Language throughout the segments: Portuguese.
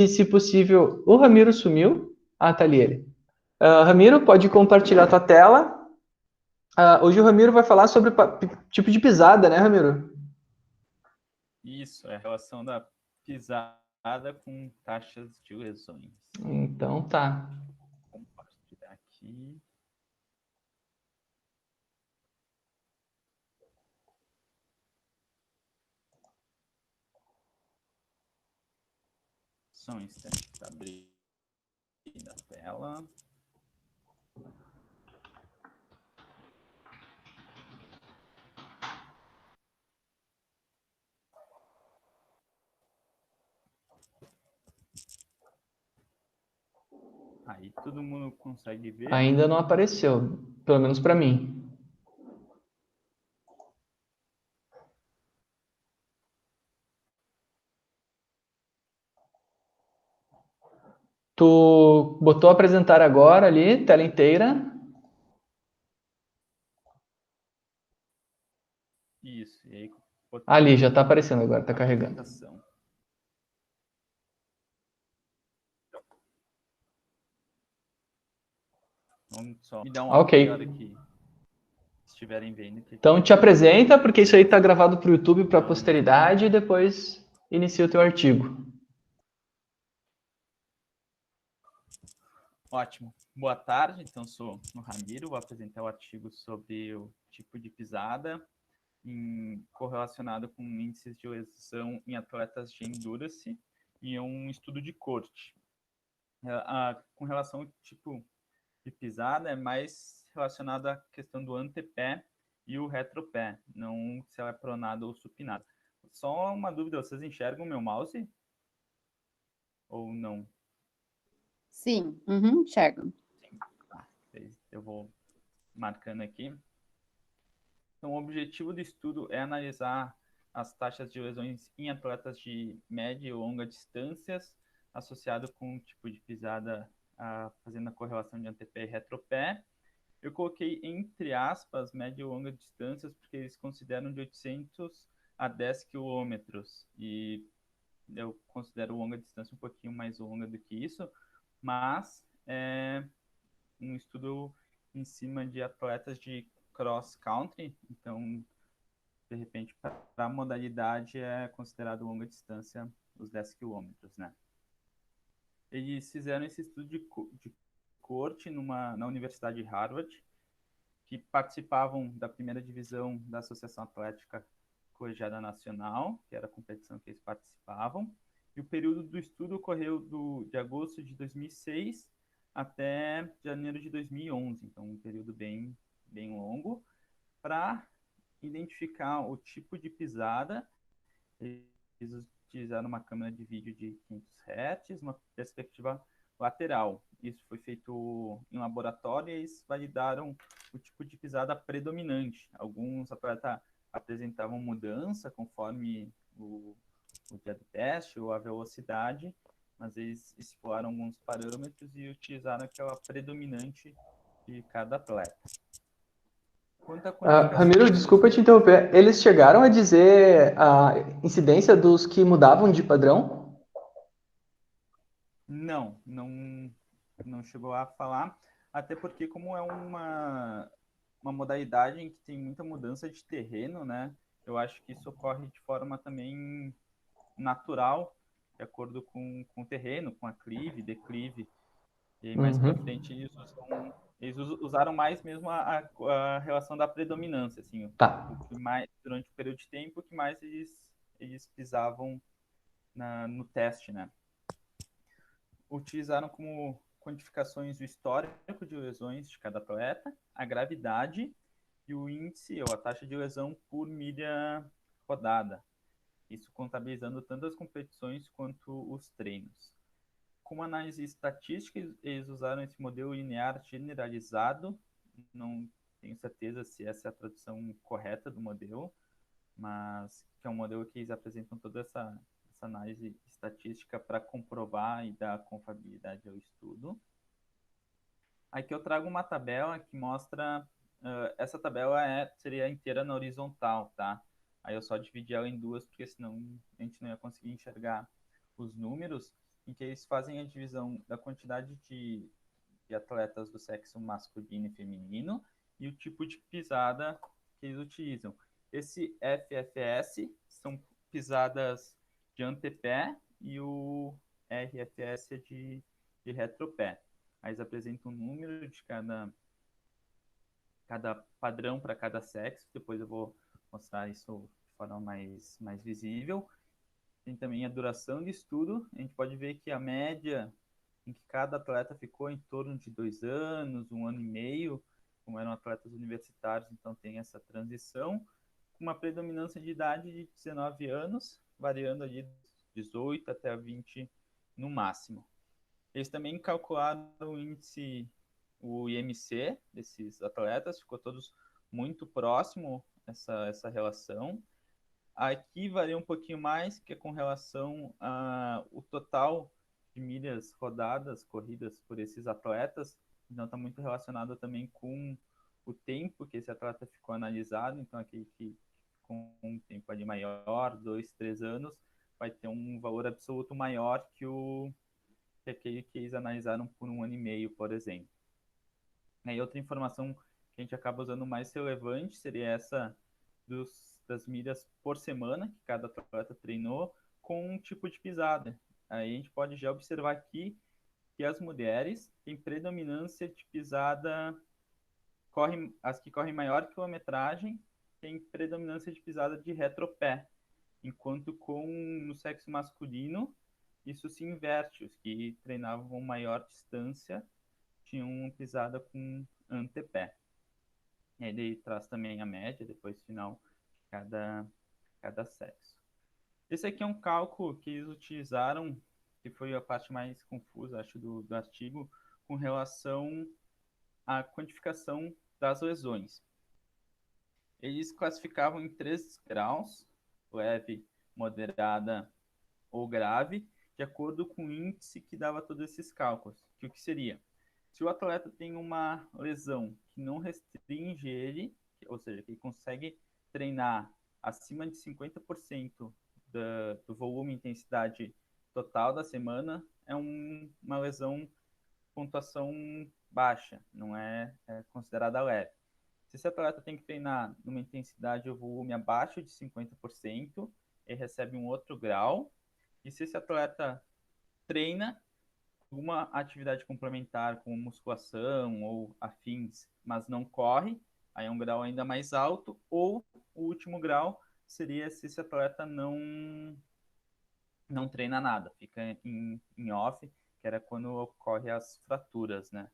se possível, o Ramiro sumiu. Ah, tá ali ele. Ramiro, pode compartilhar tua tela. Hoje o Ramiro vai falar sobre tipo de pisada, né, Ramiro? Isso, é a relação da pisada com taxas de lesões. Então tá. Vou compartilhar aqui. Só um instante para abrir a tela. Aí todo mundo consegue ver. Ainda não apareceu, pelo menos para mim. Tu botou apresentar agora ali, tela inteira. Isso, e aí Ali, botei já tá aparecendo agora, tá a carregando. apresentação. Vamos só me dar um Ok. ok a hora que estiverem vendo que Então aqui te apresenta, porque isso aí tá começou. gravado pro YouTube, pra Então, posteridade, e depois inicia o teu artigo. ótimo. Boa tarde, então sou o Ramiro, vou apresentar o artigo sobre o tipo de pisada correlacionado com índices de lesão em atletas de endurance e um estudo de corte. Com relação ao tipo de pisada, é mais relacionado à questão do antepé e o retropé, não se ela é pronada ou supinada. Só uma dúvida, vocês enxergam o meu mouse ou não? Sim, enxergo. Sim. Tá, eu vou marcando aqui. Então, o objetivo do estudo é analisar as taxas de lesões em atletas de média e longa distâncias, associado com o tipo de pisada, fazendo a correlação de antepé e retropé. Eu coloquei entre aspas média e longa distâncias, porque eles consideram de 800 a 10 quilômetros, e eu considero longa distância um pouquinho mais longa do que isso, mas é um estudo em cima de atletas de cross country, então de repente para a modalidade é considerado longa distância os 10 quilômetros, né? Eles fizeram esse estudo de corte na Universidade de Harvard, que participavam da primeira divisão da Associação Atlética Colegiada Nacional, que era a competição que eles participavam. E o período do estudo ocorreu de agosto de 2006 até janeiro de 2011, então um período bem longo, para identificar o tipo de pisada. Eles utilizaram uma câmera de vídeo de 500 Hz, uma perspectiva lateral. Isso foi feito em laboratório e eles validaram o tipo de pisada predominante. Alguns atletas apresentavam mudança conforme o dia do teste ou a velocidade, mas eles exploraram alguns parâmetros e utilizaram aquela predominante de cada atleta. Quanto à quantificação Ramiro, de desculpa te lesões, interromper. Eles chegaram a dizer a incidência dos que mudavam de padrão? não chegou a falar, até porque como é uma modalidade em que tem muita mudança de terreno, né? Eu acho que isso ocorre de forma também natural, de acordo com o terreno, com aclive, declive. E aí mais para Uhum. frente eles usaram mais mesmo a relação da predominância, assim, Tá. o que mais durante o período de tempo, o que mais eles pisavam no teste, né? Utilizaram como quantificações o histórico de lesões de cada atleta, a gravidade e o índice ou a taxa de lesão por milha rodada. Isso contabilizando tanto as competições quanto os treinos. Como análise estatística, eles usaram esse modelo linear generalizado. Não tenho certeza se essa é a tradução correta do modelo, mas que é um modelo que eles apresentam toda essa análise estatística para comprovar e dar confiabilidade ao estudo. Aqui eu trago uma tabela que mostra, essa tabela seria inteira na horizontal, tá? Aí eu só dividi ela em duas, porque senão a gente não ia conseguir enxergar os números. em que eles fazem a divisão da quantidade de atletas do sexo masculino e feminino e o tipo de pisada que eles utilizam. Esse FFS são pisadas de antepé e o RFS é de retropé. Aí eles apresentam o número de cada padrão para cada sexo, depois eu vou mostrar isso de forma mais visível. Tem também a duração de estudo, a gente pode ver que a média em que cada atleta ficou em torno de 2 anos, 1 ano e meio, como eram atletas universitários, então tem essa transição, com uma predominância de idade de 19 anos, variando ali de 18 até 20 no máximo. Eles também calcularam o índice, o IMC desses atletas, ficou todos muito próximo essa relação. Aqui varia um pouquinho mais, que é com relação ao total de milhas rodadas, corridas por esses atletas. Então está muito relacionado também com o tempo que esse atleta ficou analisado. Então aquele que com um tempo ali maior, 2, 3 anos, vai ter um valor absoluto maior que aquele que eles analisaram por 1 ano e meio, por exemplo. Aí outra informação que a gente acaba usando mais relevante seria essa das milhas por semana que cada atleta treinou com um tipo de pisada. Aí a gente pode já observar aqui que as mulheres têm predominância de pisada, as que correm maior quilometragem têm predominância de pisada de retropé, enquanto no sexo masculino isso se inverte, os que treinavam maior distância tinham pisada com antepé. Ele traz também a média, depois final de cada sexo. Esse aqui é um cálculo que eles utilizaram, que foi a parte mais confusa, acho, do artigo, com relação à quantificação das lesões. Eles classificavam em 3 graus, leve, moderada ou grave, de acordo com o índice que dava todos esses cálculos. Que o que seria? Se o atleta tem uma lesão que não restringe ele, ou seja, que ele consegue treinar acima de 50% do volume e intensidade total da semana, é uma lesão pontuação baixa, não é considerada leve. Se esse atleta tem que treinar numa intensidade ou volume abaixo de 50%, ele recebe um outro grau. E se esse atleta treina alguma atividade complementar, como musculação ou afins, mas não corre, aí é um grau ainda mais alto. Ou o último grau seria se esse atleta não treina nada, fica em off, que era quando ocorre as fraturas, né?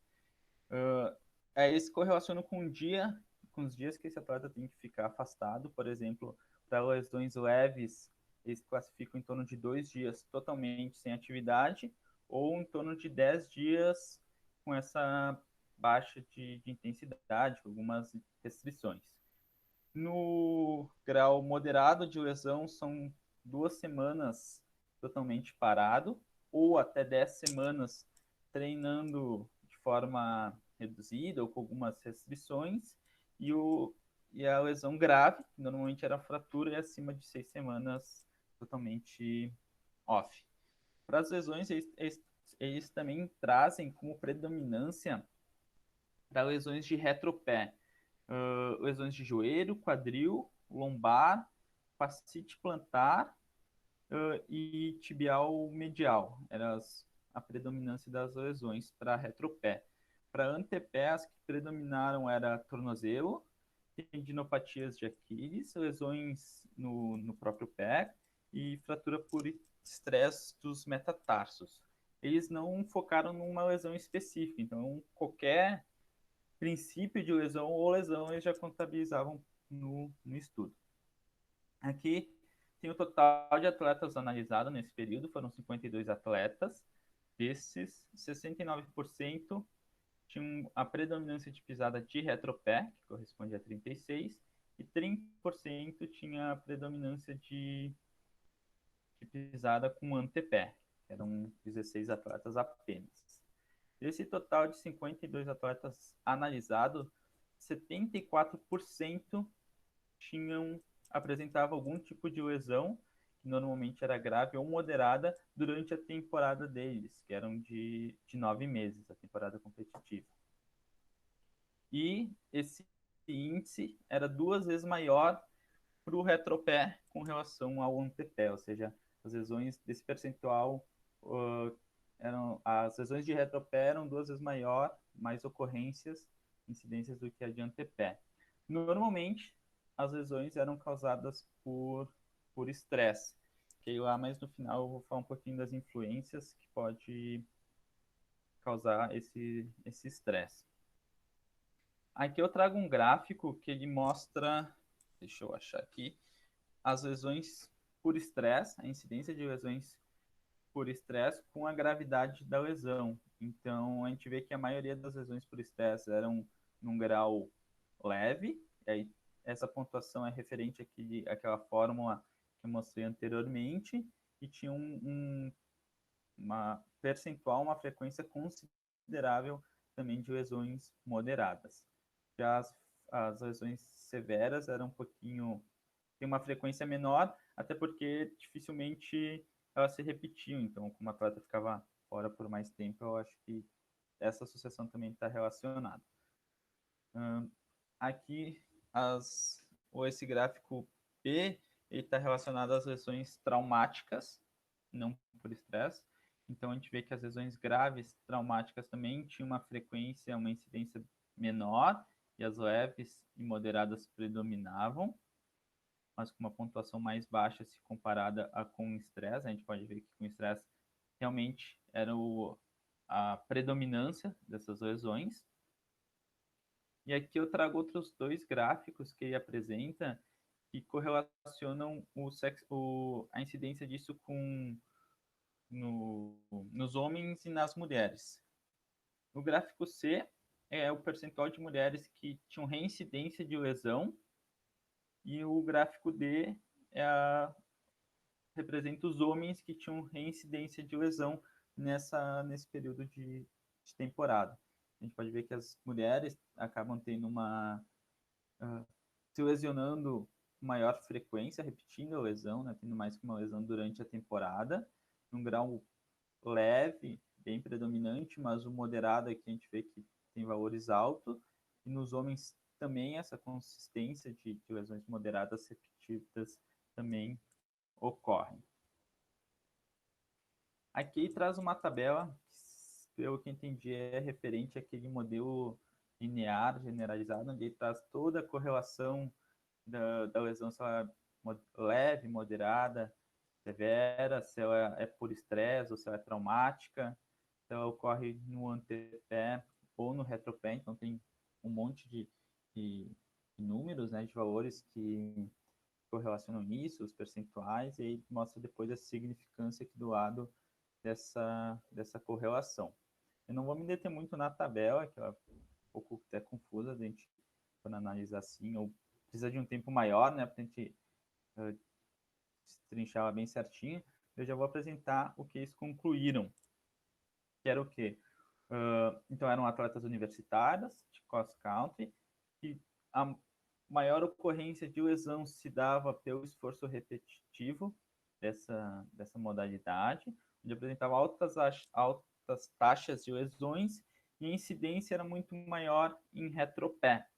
Aí se correlaciona com os dias que esse atleta tem que ficar afastado. Por exemplo, para lesões leves, eles classificam em torno de 2 dias totalmente sem atividade, ou em torno de 10 dias com essa baixa de intensidade, com algumas restrições. No grau moderado de lesão, são 2 semanas totalmente parado, ou até 10 semanas treinando de forma reduzida ou com algumas restrições, e a lesão grave, que normalmente era fratura, é acima de 6 semanas totalmente off. Para as lesões, eles também trazem como predominância para lesões de retropé, lesões de joelho, quadril, lombar, fascite plantar e tibial medial. Era a predominância das lesões para retropé. Para antepé, as que predominaram era tornozelo, tendinopatias de Aquiles, lesões no próprio pé e fratura por estresse dos metatarsos. Eles não focaram numa lesão específica, então qualquer princípio de lesão ou lesão eles já contabilizavam no estudo. Aqui tem o total de atletas analisados nesse período, foram 52 atletas. Desses, 69% tinham a predominância de pisada de retropé, que corresponde a 36%, e 30% tinha a predominância de pisada com antepé, que eram 16 atletas apenas. Desse total de 52 atletas analisados, 74% apresentavam algum tipo de lesão normalmente era grave ou moderada durante a temporada deles, que eram de 9 meses, a temporada competitiva. E esse índice era 2 vezes maior para o retropé com relação ao antepé, ou seja, as lesões desse percentual as lesões de retropé eram 2 vezes maior, mais ocorrências, incidências do que a de antepé. Normalmente, as lesões eram causadas por estresse, que lá mais no final eu vou falar um pouquinho das influências que pode causar esse estresse. Aqui eu trago um gráfico que ele mostra, deixa eu achar aqui, as lesões por estresse, a incidência de lesões por estresse com a gravidade da lesão. Então, a gente vê que a maioria das lesões por estresse eram num grau leve, e aí essa pontuação é referente àquela fórmula que eu mostrei anteriormente, e tinha uma percentual, uma frequência considerável também de lesões moderadas. Já as lesões severas eram um pouquinho, tem uma frequência menor, até porque dificilmente elas se repetiam. Então, como o atleta ficava fora por mais tempo, eu acho que essa associação também está relacionada. Aqui, esse gráfico P está relacionado às lesões traumáticas, não por estresse. Então, a gente vê que as lesões graves traumáticas também tinham uma frequência, uma incidência menor, e as leves e moderadas predominavam, mas com uma pontuação mais baixa se comparada com o estresse. A gente pode ver que com o estresse realmente era a predominância dessas lesões. E aqui eu trago outros 2 gráficos que ele apresenta que correlacionam a incidência disso nos homens e nas mulheres. No gráfico C é o percentual de mulheres que tinham reincidência de lesão, e o gráfico D representa os homens que tinham reincidência de lesão nesse período de temporada. A gente pode ver que as mulheres acabam tendo se lesionando com maior frequência, repetindo a lesão, né, tendo mais que uma lesão durante a temporada, num grau leve, bem predominante, mas o moderado aqui a gente vê que tem valores altos, e nos homens também essa consistência de lesões moderadas repetidas também ocorre. Aqui traz uma tabela, que, pelo que entendi, é referente àquele modelo linear generalizado, onde ele traz toda a correlação da lesão, se ela é leve, moderada, severa, se ela é por estresse ou se ela é traumática, se ela ocorre no antepé ou no retropé. Então tem um monte de números, né, de valores que correlacionam isso, os percentuais, e aí mostra depois a significância aqui do lado dessa correlação. Eu não vou me deter muito na tabela, que ela é um pouco até confusa a gente quando analisar assim, ou precisa de um tempo maior, né, para a gente trinchar ela bem certinho. Eu já vou apresentar o que eles concluíram, que era o quê? Então, eram atletas universitárias de cross country, e a maior ocorrência de lesão se dava pelo esforço repetitivo dessa modalidade, onde apresentava altas taxas de lesões, e a incidência era muito maior em retropé.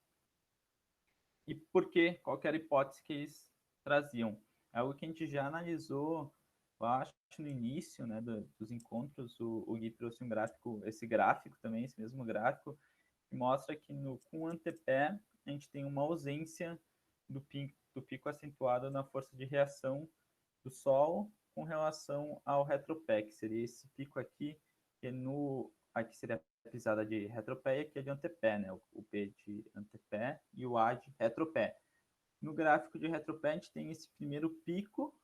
E por quê? Qual era a hipótese que eles traziam? É algo que a gente já analisou, eu acho, no início, né, dos encontros. O Gui trouxe esse gráfico também, esse mesmo gráfico, que mostra que com o antepé a gente tem uma ausência do pico acentuado na força de reação do solo com relação ao retropé, que seria esse pico aqui, que aqui seria a pisada de retropé e aqui é de antepé, né? O P de antepé e o A de retropé. No gráfico de retropé, a gente tem esse primeiro pico,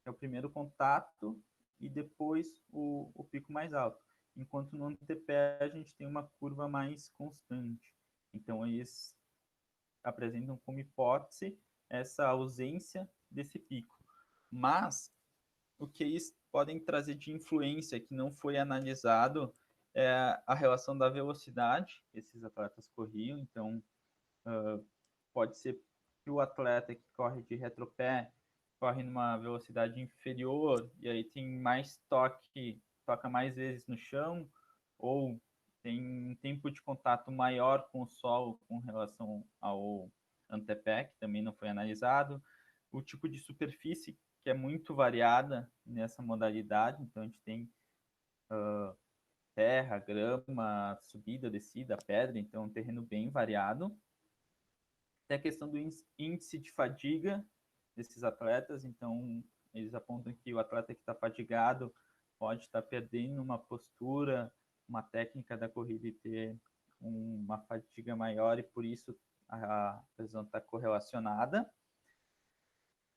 que é o primeiro contato, e depois o pico mais alto. Enquanto no antepé a gente tem uma curva mais constante. Então, eles apresentam como hipótese essa ausência desse pico. Mas o que eles podem trazer de influência que não foi analisado é a relação da velocidade que esses atletas corriam. Então, pode ser que o atleta que corre de retropé corre numa velocidade inferior e aí tem mais toque, toca mais vezes no chão, ou tem um tempo de contato maior com o solo com relação ao antepé, que também não foi analisado, o tipo de superfície, que é muito variada nessa modalidade, então a gente tem terra, grama, subida, descida, pedra, então é um terreno bem variado. Tem a questão do índice de fadiga desses atletas, então eles apontam que o atleta que está fadigado pode estar perdendo uma postura, uma técnica da corrida e ter uma fadiga maior, e por isso a lesão está correlacionada.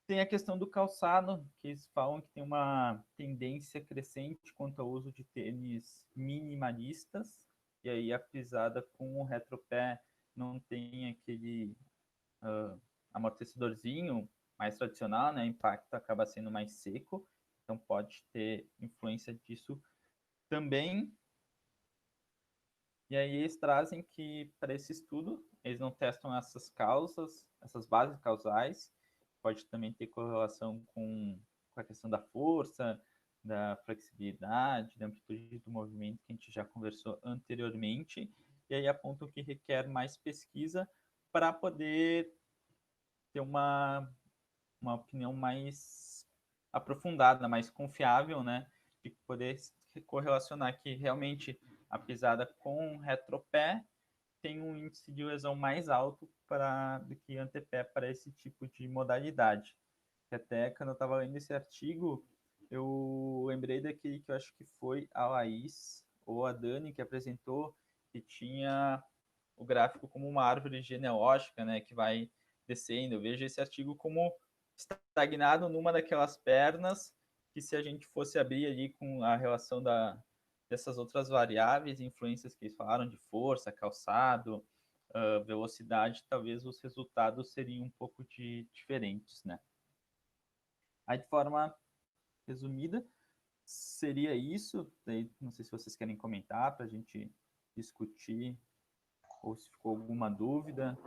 Tem a questão do calçado, que eles falam que tem uma tendência crescente quanto ao uso de tênis minimalistas, e aí a pisada com o retropé não tem aquele amortecedorzinho mais tradicional, né? O impacto acaba sendo mais seco, então pode ter influência disso também. E aí eles trazem que, para esse estudo, eles não testam essas causas, essas bases causais, pode também ter correlação com a questão da força, da flexibilidade, da amplitude do movimento, que a gente já conversou anteriormente, e aí apontam que requer mais pesquisa para poder ter uma opinião mais aprofundada, mais confiável, né, de poder correlacionar que realmente a pisada com retropé tem um índice de lesão mais alto do que antepé para esse tipo de modalidade. Até quando eu estava lendo esse artigo, eu lembrei daquele que eu acho que foi a Laís ou a Dani que apresentou, que tinha o gráfico como uma árvore genealógica, né, que vai descendo. Eu vejo esse artigo como estagnado numa daquelas pernas, que se a gente fosse abrir ali com a relação dessas outras variáveis, influências que eles falaram de força, calçado, velocidade, talvez os resultados seriam um pouco diferentes, né? Aí, de forma resumida, seria isso. Daí, não sei se vocês querem comentar para a gente discutir, ou se ficou alguma dúvida.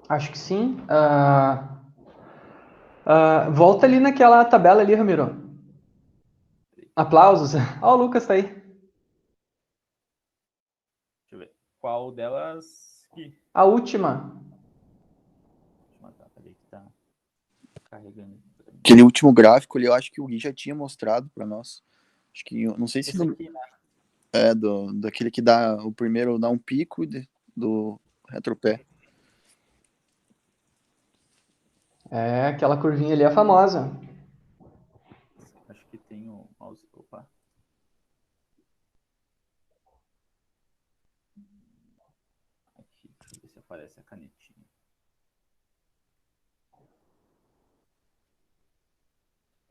Acho que sim. Volta ali naquela tabela ali, Ramiro. Aplausos. Ó, o Lucas tá aí. Deixa eu ver. Qual delas que... A última. Peraí que tá carregando. Aquele último gráfico ali, eu acho que o Gui já tinha mostrado para nós. Acho que, não sei se... Esse aqui, né? Daquele que dá, o primeiro dá um pico do retropé. É, aquela curvinha ali é famosa. Acho que tem o mouse. Opa. Aqui, deixa eu ver se aparece a canetinha.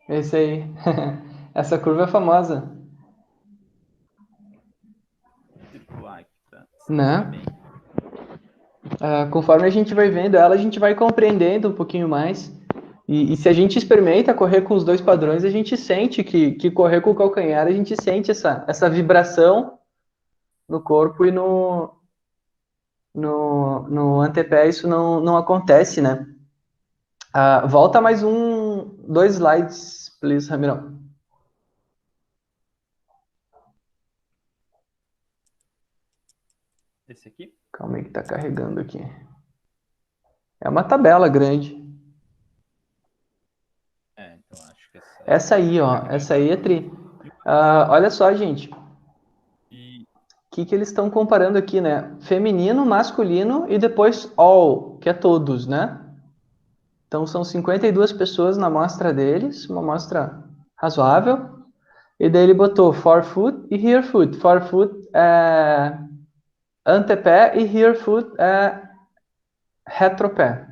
Esse aí. Essa curva é famosa. Circular aqui pra Né? bem. Conforme a gente vai vendo ela, a gente vai compreendendo um pouquinho mais. E se a gente experimenta correr com os dois padrões, a gente sente que correr com o calcanhar, a gente sente essa vibração no corpo, e no antepé isso não acontece, né? Volta mais dois slides, please, Ramirão. Esse aqui? Calma aí que tá carregando aqui. É uma tabela grande. Então acho que Essa aí, ó. Essa aí é tri. Olha só, gente. O que eles estão comparando aqui, né? Feminino, masculino e depois all, que é todos, né? Então são 52 pessoas na amostra deles, uma amostra razoável. E daí ele botou forefoot e rearfoot. Forefoot é antepé e rearfoot é retropé.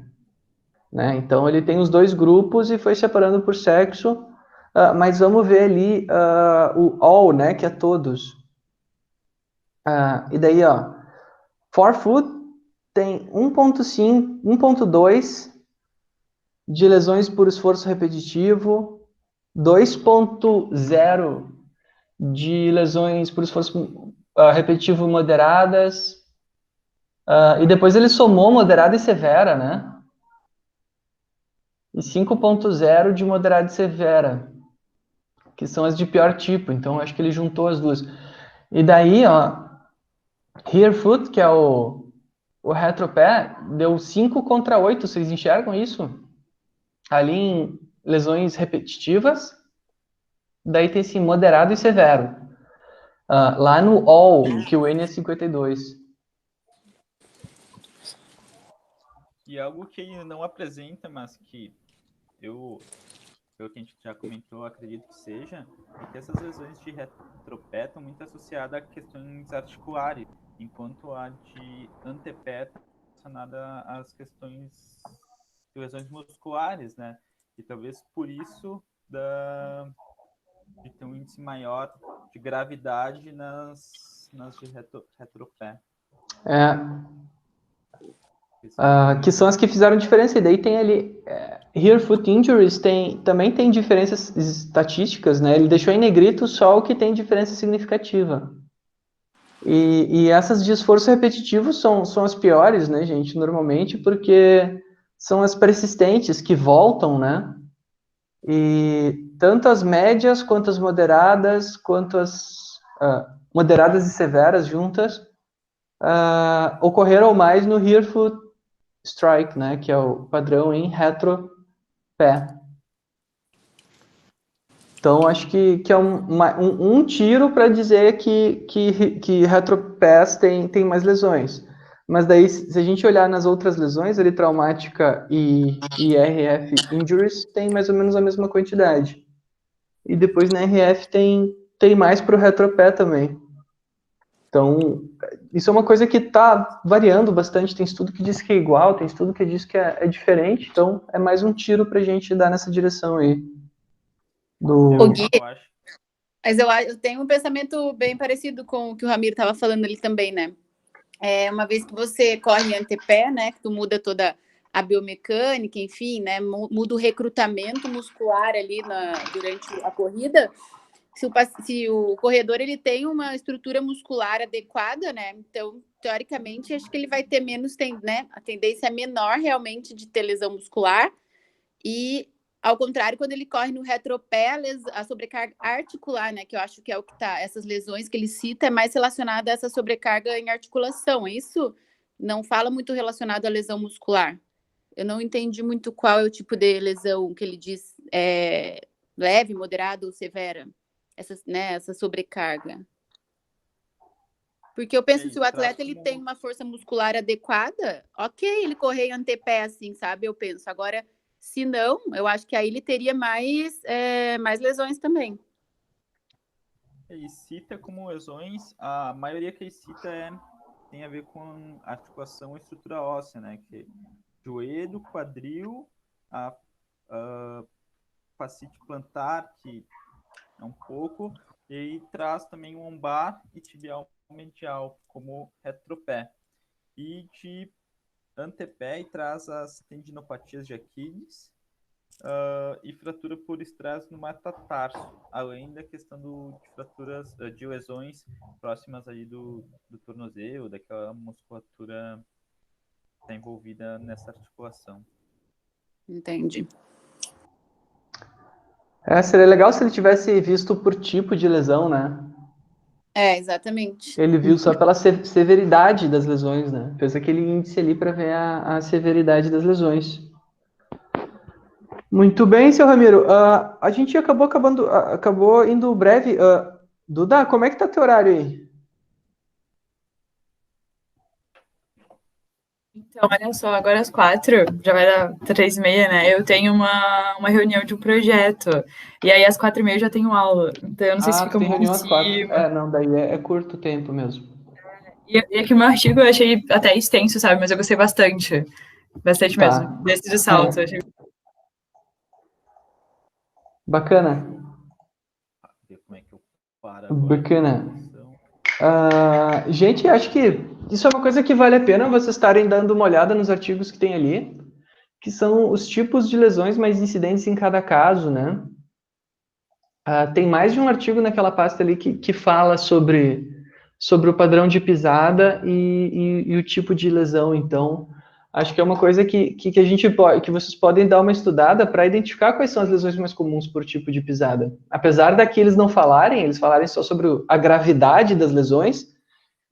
Né? Então ele tem os dois grupos e foi separando por sexo, mas vamos ver ali o all, né, que é todos. E daí, ó, forefoot tem 1.5, 1.2 de lesões por esforço repetitivo, 2.0 de lesões por esforço repetitivo moderadas, e depois ele somou moderada e severa, né? e 5.0 de moderada e severa, que são as de pior tipo. Então, acho que ele juntou as duas. E daí, ó, Rear Foot, que é o retropé, deu 5/8. Vocês enxergam isso? Ali em lesões repetitivas. Daí tem esse moderado e severo. Lá no All, que o N é 52. E algo que ele não apresenta, mas que eu, pelo que a gente já comentou, acredito que seja, é que essas lesões de retropé estão muito associadas a questões articulares, enquanto a de antepé está relacionada às questões de lesões musculares, né? E talvez por isso de ter um índice maior de gravidade nas de retropé. Que são as que fizeram diferença. E daí tem ali Rear Foot Injuries, também tem diferenças estatísticas, né? Ele deixou em negrito só o que tem diferença significativa. E essas de esforço repetitivo são as piores, né, gente? Normalmente, porque são as persistentes que voltam, né? E tanto as médias, quanto as moderadas, quanto as moderadas e severas juntas, ocorreram mais no Rear Foot Strike, né? Que é o padrão em retropé. Então, acho que é um tiro para dizer que retropés tem mais lesões. Mas daí, se a gente olhar nas outras lesões, ali, traumática e RF injuries, tem mais ou menos a mesma quantidade. E depois na RF tem mais para o retropé também. Então, isso é uma coisa que está variando bastante. Tem estudo que diz que é igual, tem estudo que diz que é diferente. Então, é mais um tiro para a gente dar nessa direção aí. Mas eu tenho um pensamento bem parecido com o que o Ramiro estava falando ali também, né? Uma vez que você corre em antepé, né? Que tu muda toda a biomecânica, enfim, né? Muda o recrutamento muscular ali durante a corrida. Se o corredor ele tem uma estrutura muscular adequada, né? Então, teoricamente, acho que ele vai ter menos, né? A tendência é menor realmente de ter lesão muscular. E, ao contrário, quando ele corre no retropé, a sobrecarga articular, né? Que eu acho que é o que tá. Essas lesões que ele cita é mais relacionada a essa sobrecarga em articulação. Isso não fala muito relacionado à lesão muscular. Eu não entendi muito qual é o tipo de lesão que ele diz leve, moderada ou severa. Essa sobrecarga. Porque eu penso que se o atleta ele tem uma força muscular adequada, ok, ele correr em antepé assim, sabe? Eu penso. Agora, se não, eu acho que aí ele teria mais lesões também. Ele cita como lesões, a maioria que ele cita tem a ver com articulação e estrutura óssea, né? Que é joelho, quadril, a fascite plantar, que é um pouco, e traz também o lombar e tibial medial como retropé. E de antepé traz as tendinopatias de Aquiles e fratura por estresse no metatarso, além da questão de fraturas, de lesões próximas aí do tornozelo, daquela musculatura que está envolvida nessa articulação. Entendi. Seria legal se ele tivesse visto por tipo de lesão, né? Exatamente. Ele viu só pela severidade das lesões, né? Fez aquele índice ali para ver a severidade das lesões. Muito bem, seu Ramiro. A gente acabou indo breve. Duda, como é que tá teu horário aí? Então, olha só, agora às 4, já vai dar 3h30, né? Eu tenho uma reunião de um projeto. E aí às 4h30 eu já tenho aula. Então eu não sei se fica muito reunião em às 4. cima. Não, daí é curto tempo mesmo. E aqui o meu artigo eu achei até extenso, sabe? Mas eu gostei bastante. Bastante mesmo. Desse de salto. Eu achei... Bacana. Como é que eu paro agora? Bacana. Gente, acho que isso é uma coisa que vale a pena vocês estarem dando uma olhada nos artigos que tem ali, que são os tipos de lesões mais incidentes em cada caso, né? Tem mais de um artigo naquela pasta ali que fala sobre o padrão de pisada e o tipo de lesão. Então, acho que é uma coisa que a gente pode, que vocês podem dar uma estudada para identificar quais são as lesões mais comuns por tipo de pisada. Apesar daqui eles não falarem, eles falarem só sobre a gravidade das lesões,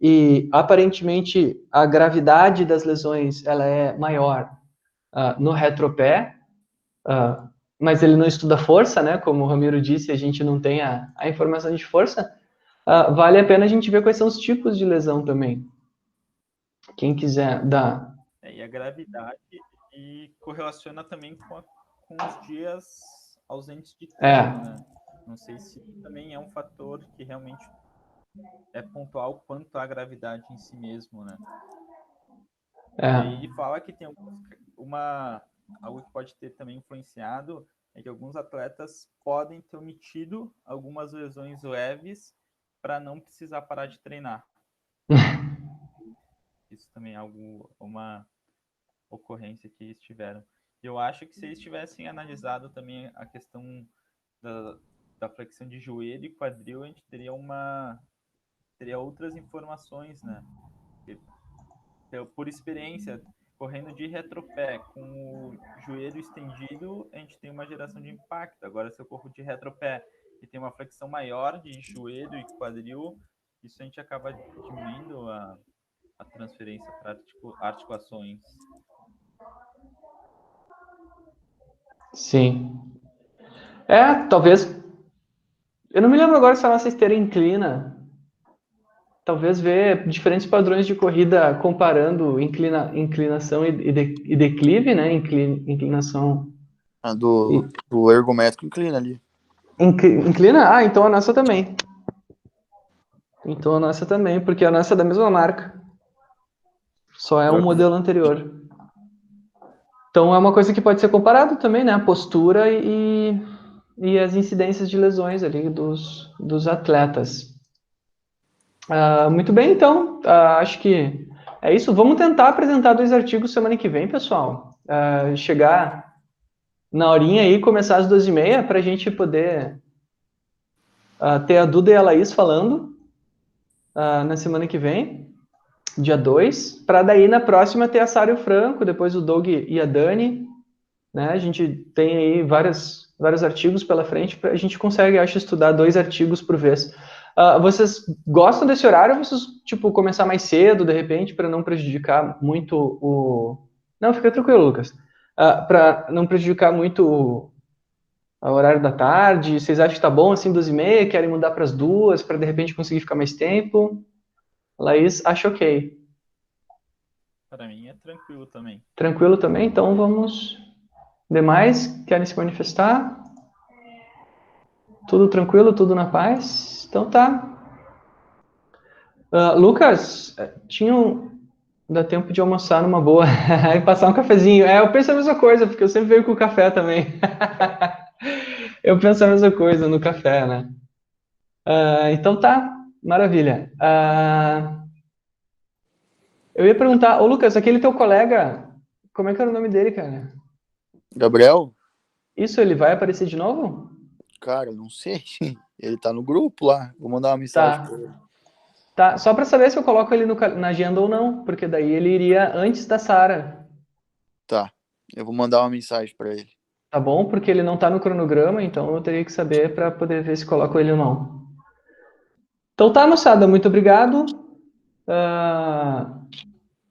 e aparentemente a gravidade das lesões ela é maior no retropé, mas ele não estuda força, né? Como o Ramiro disse, a gente não tem a informação de força. Vale a pena a gente ver quais são os tipos de lesão também. Quem quiser dar. E a gravidade e correlaciona também com os dias ausentes de treino, né? Não sei se também é um fator que realmente é pontual quanto à gravidade em si mesmo, né? E aí fala que tem algo que pode ter também influenciado é que alguns atletas podem ter omitido algumas lesões leves para não precisar parar de treinar. Isso também é uma ocorrência que eles tiveram. Eu acho que se eles tivessem analisado também a questão da flexão de joelho e quadril, a gente teria outras informações, né? Por experiência, correndo de retropé com o joelho estendido, a gente tem uma geração de impacto. Agora, se eu corro de retropé e tem uma flexão maior de joelho e quadril, isso a gente acaba diminuindo a transferência para articulações. Sim. Talvez. Eu não me lembro agora se a nossa esteira inclina. Talvez ver diferentes padrões de corrida comparando inclinação e declive, né? Inclinação. Do ergométrico inclina ali. Inclina? Então a nossa também. Porque a nossa é da mesma marca. Só é um modelo anterior. Então é uma coisa que pode ser comparado também, né? A postura e as incidências de lesões ali dos atletas. Muito bem, então. Acho que é isso. Vamos tentar apresentar 2 artigos semana que vem, pessoal. Chegar na horinha aí, começar às 2h30, para a gente poder ter a Duda e a Laís falando na semana que vem, dia 2, para daí na próxima ter a Sara e o Franco, depois o Doug e a Dani, né? A gente tem aí vários artigos pela frente, a gente consegue, acho, estudar 2 artigos por vez. Vocês gostam desse horário ou vocês, começar mais cedo, de repente, para não prejudicar muito o... Não, fica tranquilo, Lucas. Para não prejudicar muito o horário da tarde? Vocês acham que tá bom assim, 2h30? Querem mudar para as 2, para de repente conseguir ficar mais tempo? Laís, acho ok. Para mim é tranquilo também. Tranquilo também? Então vamos... Demais, querem se manifestar? Tudo tranquilo, tudo na paz? Então tá. Lucas, dá tempo de almoçar numa boa e passar um cafezinho. Eu penso a mesma coisa, porque eu sempre venho com o café também. Eu penso a mesma coisa no café, né? Então tá, maravilha. Eu ia perguntar, ô Lucas, aquele teu colega, como é que era o nome dele, cara? Gabriel? Isso, ele vai aparecer de novo? Cara, não sei. Ele tá no grupo lá. Vou mandar uma mensagem pra ele. Tá, só para saber se eu coloco ele na agenda ou não, porque daí ele iria antes da Sara. Tá, eu vou mandar uma mensagem para ele. Tá bom? Porque ele não tá no cronograma, então eu teria que saber para poder ver se coloco ele ou não. Então tá, moçada, muito obrigado.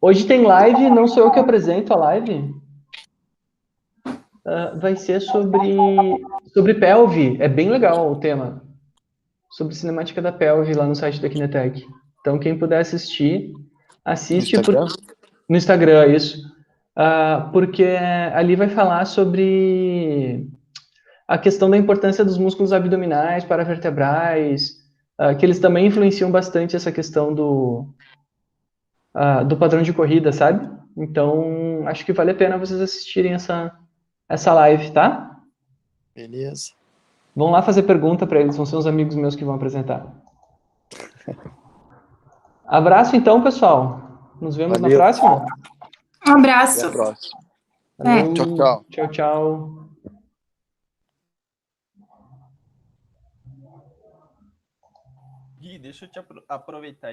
Hoje tem live, não sou eu que apresento a live. Vai ser sobre pelve, é bem legal o tema. Sobre cinemática da pelve lá no site da Kinetec. Então quem puder assistir, assiste. No Instagram, isso. Porque ali vai falar sobre a questão da importância dos músculos abdominais, paravertebrais, que eles também influenciam bastante essa questão do padrão de corrida, sabe? Então, acho que vale a pena vocês assistirem essa live, tá? Beleza. Vão lá fazer pergunta para eles, vão ser uns amigos meus que vão apresentar. Abraço então, pessoal. Nos vemos na próxima. Um abraço. Até a próxima. Valeu. Tchau, tchau. Tchau, tchau. Gui, deixa eu te aproveitar